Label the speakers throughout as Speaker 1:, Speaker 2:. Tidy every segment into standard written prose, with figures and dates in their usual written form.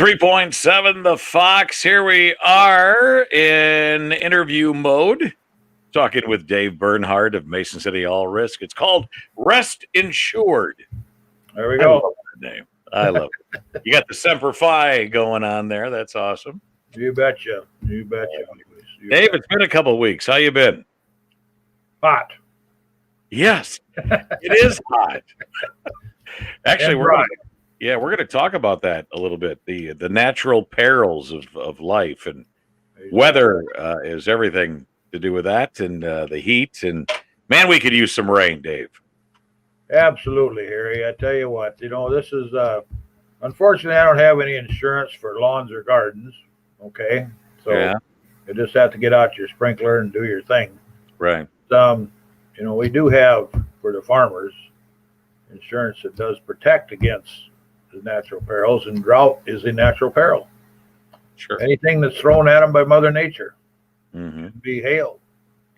Speaker 1: 103.7 The Fox. Here we are in interview mode, talking with Dave Bernhardt of Mason City All Risk. It's called Rest Insured.
Speaker 2: There we go.
Speaker 1: I love that name. I love it. You got the Semper Fi going on there. That's awesome.
Speaker 2: You betcha. You betcha.
Speaker 1: Dave, it's been a couple of weeks. How you been?
Speaker 2: Hot.
Speaker 1: Yes, it is hot. Actually, we're going to talk about that a little bit. The natural perils of life, and weather is everything to do with that, and the heat. And man, we could use some rain, Dave.
Speaker 2: Absolutely, Harry. I tell you what, this is unfortunately I don't have any insurance for lawns or gardens. Okay, so you just have to get out your sprinkler and do your thing.
Speaker 1: Right.
Speaker 2: We do have for the farmers insurance that does protect against the natural perils, and drought is a natural peril.
Speaker 1: Sure.
Speaker 2: Anything that's thrown at them by Mother Nature.
Speaker 1: Mm-hmm.
Speaker 2: Can be hail,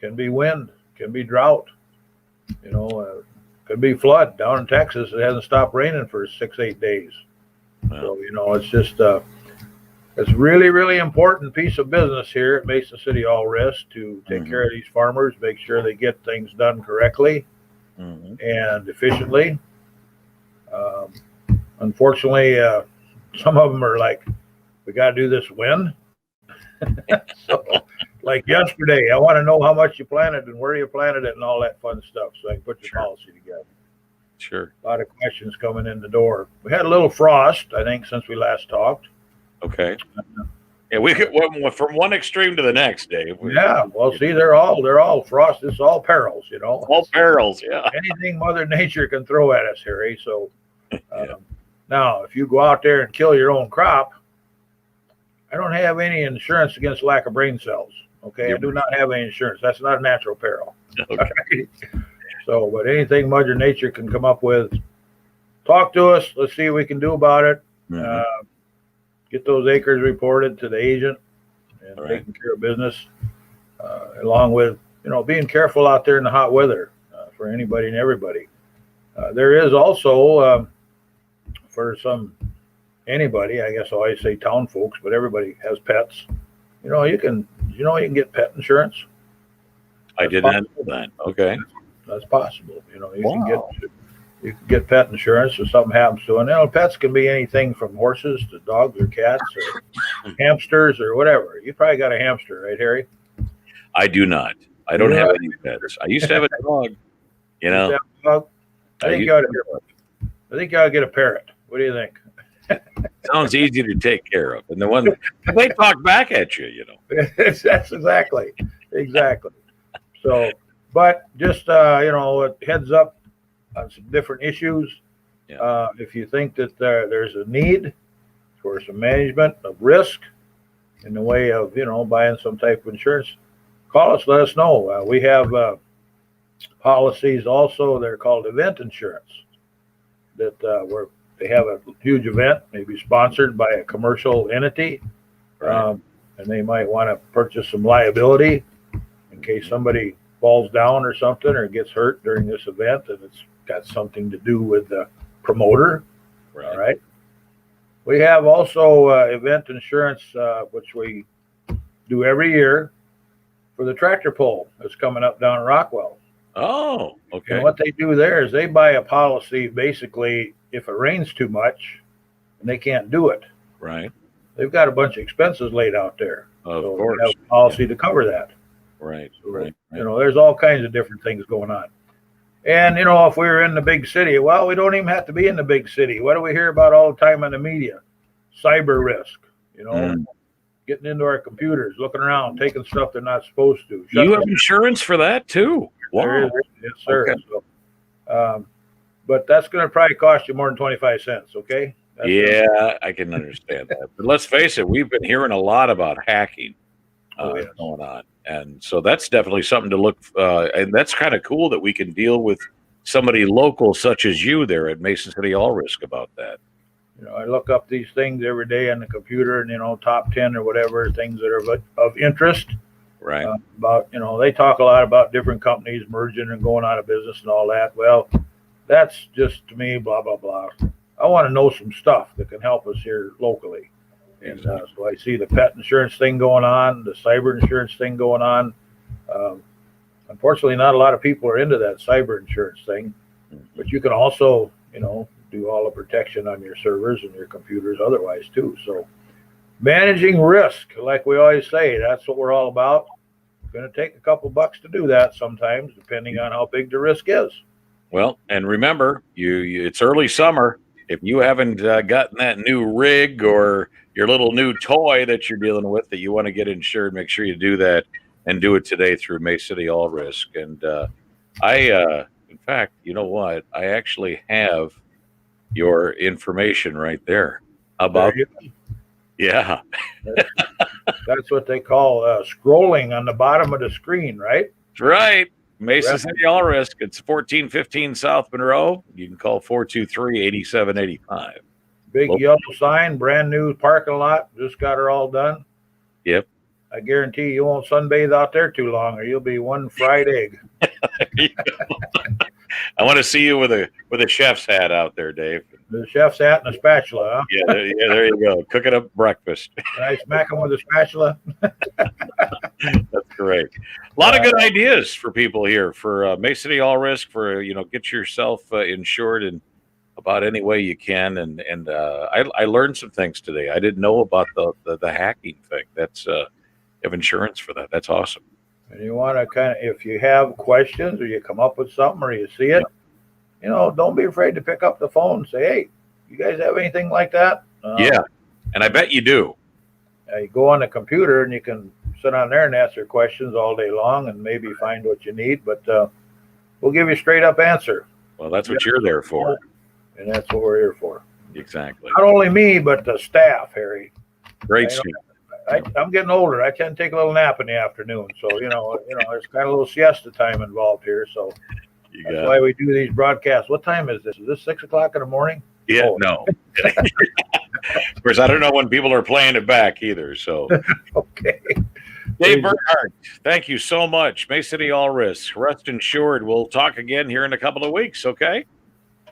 Speaker 2: can be wind, can be drought. Could be flood down in Texas. It hasn't stopped raining for 6-8 days. Wow. So it's just it's really, really important piece of business here at Mason City All Risk to take care of these farmers, make sure they get things done correctly and efficiently. Unfortunately, some of them are like, we got to do this when. So, like yesterday, I want to know how much you planted and where you planted it and all that fun stuff so I can put your policy together.
Speaker 1: Sure.
Speaker 2: A lot of questions coming in the door. We had a little frost, I think, since we last talked.
Speaker 1: Okay. Yeah, we went from one extreme to the next, Dave.
Speaker 2: See, they're all frost. It's all perils,
Speaker 1: All perils, yeah.
Speaker 2: Anything Mother Nature can throw at us, Harry. So now, if you go out there and kill your own crop, I don't have any insurance against lack of brain cells. Okay, I do not have any insurance. That's not a natural peril.
Speaker 1: Okay.
Speaker 2: Right? So, but anything Mother Nature can come up with, talk to us. Let's see what we can do about it. Get those acres reported to the agent and taking care of business, along with being careful out there in the hot weather for anybody and everybody. There is also for anybody, I guess I always say town folks, but everybody has pets. You can get pet insurance.
Speaker 1: I did not know that. Okay,
Speaker 2: that's possible. You can get pet insurance if something happens to them. Pets can be anything from horses to dogs or cats or hamsters or whatever. You probably got a hamster, right, Harry?
Speaker 1: I do not. I don't have any pets. I used to have a dog.
Speaker 2: I think you ought to get a parrot. What do you think?
Speaker 1: Sounds easy to take care of, and they talk back at you.
Speaker 2: That's exactly. So, but just heads up on some different issues. If you think that there's a need for some management of risk in the way of buying some type of insurance, call us. Let us know. We have policies also. They're called event insurance. That where they have a huge event, maybe sponsored by a commercial entity, and they might want to purchase some liability in case somebody falls down or something or gets hurt during this event, and it's got something to do with the promoter. All right. We have also event insurance, which we do every year for the tractor pull that's coming up down in Rockwell.
Speaker 1: Oh, okay.
Speaker 2: And what they do there is they buy a policy basically if it rains too much and they can't do it.
Speaker 1: Right.
Speaker 2: They've got a bunch of expenses laid out there.
Speaker 1: Of
Speaker 2: so
Speaker 1: course.
Speaker 2: They have a policy to cover that.
Speaker 1: Right.
Speaker 2: So, there's all kinds of different things going on. And, if we were in the big city, well, we don't even have to be in the big city. What do we hear about all the time in the media? Cyber risk, getting into our computers, looking around, taking stuff they're not supposed to.
Speaker 1: You have insurance for that too?
Speaker 2: Wow. Yes, sir. Okay. So, but that's going to probably cost you more than 25 cents, okay?
Speaker 1: I can understand that. But let's face it, we've been hearing a lot about hacking going on. And so that's definitely something to look and that's kind of cool that we can deal with somebody local such as you there at Mason City All Risk about that.
Speaker 2: I look up these things every day on the computer and, top 10 or whatever, things that are of interest.
Speaker 1: Right.
Speaker 2: About, they talk a lot about different companies merging and going out of business and all that. Well, that's just, to me, blah, blah, blah. I want to know some stuff that can help us here locally. And so I see the pet insurance thing going on, the cyber insurance thing going on. Unfortunately, not a lot of people are into that cyber insurance thing, but you can also, do all the protection on your servers and your computers otherwise too. So managing risk, like we always say, that's what we're all about. It's going to take a couple bucks to do that sometimes, depending on how big the risk is.
Speaker 1: Well, and remember, it's early summer. If you haven't gotten that new rig or your little new toy that you're dealing with that you want to get insured, make sure you do that and do it today through May City All Risk. And in fact, you know what? I actually have your information right there. How about yeah.
Speaker 2: That's what they call scrolling on the bottom of the screen, right?
Speaker 1: That's right. Mesa City All Risk. It's 1415 South Monroe. You can call 423-8785.
Speaker 2: Big yellow sign, brand new parking lot. Just got her all done.
Speaker 1: Yep.
Speaker 2: I guarantee you won't sunbathe out there too long, or you'll be one fried egg.
Speaker 1: I want to see you with a chef's hat out there, Dave.
Speaker 2: The chef's hat and a spatula, huh?
Speaker 1: Yeah, there you go. Cooking up breakfast.
Speaker 2: Can I smack him with a spatula?
Speaker 1: That's great. A lot of good ideas for people here for May City All Risk for get yourself insured in about any way you can. And I learned some things today. I didn't know about the hacking thing. That's have insurance for that. That's awesome.
Speaker 2: And you want to if you have questions or you come up with something or you see it, don't be afraid to pick up the phone and say, hey, you guys have anything like that?
Speaker 1: Yeah. And I bet you do.
Speaker 2: You go on the computer and you can sit on there and answer questions all day long and maybe find what you need, but we'll give you a straight up answer.
Speaker 1: Well, that's what you're there for.
Speaker 2: And that's what we're here for.
Speaker 1: Exactly.
Speaker 2: Not only me, but the staff, Harry.
Speaker 1: Great stuff.
Speaker 2: I'm getting older. I tend to take a little nap in the afternoon. So, there's kind of a little siesta time involved here. So that's why we do these broadcasts. What time is this? Is this 6 o'clock in the morning?
Speaker 1: Yeah, no. Of course, I don't know when people are playing it back either. So,
Speaker 2: okay.
Speaker 1: Dave Bernhardt, thank you so much. May City All Risk, Rest Insured. We'll talk again here in a couple of weeks. Okay.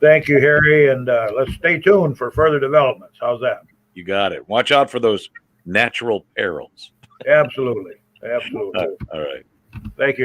Speaker 2: Thank you, Harry. And let's stay tuned for further developments. How's that?
Speaker 1: You got it. Watch out for those natural perils.
Speaker 2: Absolutely. Absolutely.
Speaker 1: All right.
Speaker 2: Thank you.